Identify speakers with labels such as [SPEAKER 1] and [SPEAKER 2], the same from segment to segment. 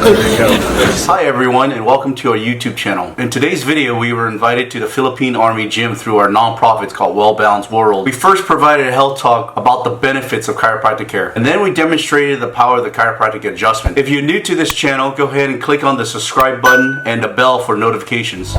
[SPEAKER 1] Hi everyone, and welcome to our YouTube channel. In today's video, we were invited to the Philippine Army Gym through our non-profit called Well Balanced World. We first provided a health talk about the benefits of chiropractic care, and then we demonstrated the power of the chiropractic adjustment. If you're new to this channel, go ahead and click on the subscribe button and the bell for notifications.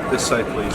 [SPEAKER 1] This side, please.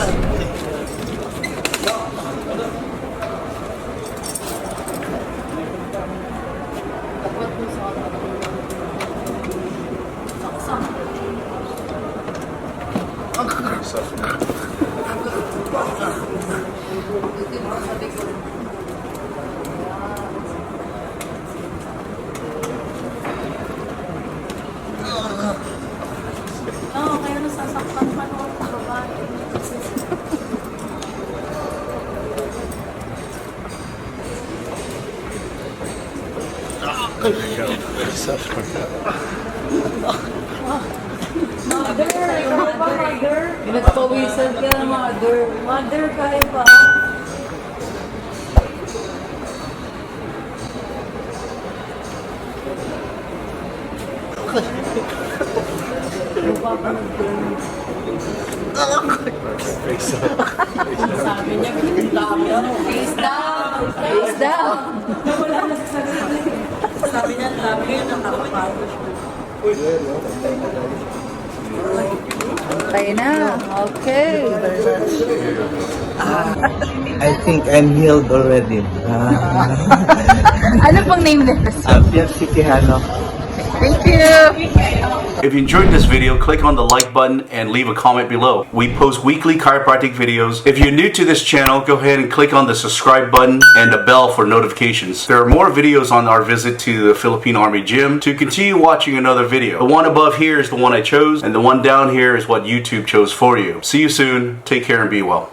[SPEAKER 2] Mother! Pinagpawisan ka na, mother. Mother, kaya pa. Sabi niya, face down! Face down! Wala na sa sarili. Sabi niya, labi niya, nakakapagod. Okay na. Okay.
[SPEAKER 3] I think I'm healed already.
[SPEAKER 2] Ano pang name nila? Thank you.
[SPEAKER 1] If you enjoyed this video, click on the like button and leave a comment below. We post weekly chiropractic videos. If you're new to this channel, go ahead and click on the subscribe button and the bell for notifications. There are more videos on our visit to the Philippine Army Gym. To continue watching another video, the one above here is the one I chose, and the one down here is what YouTube chose for you. See you soon. Take care and be well.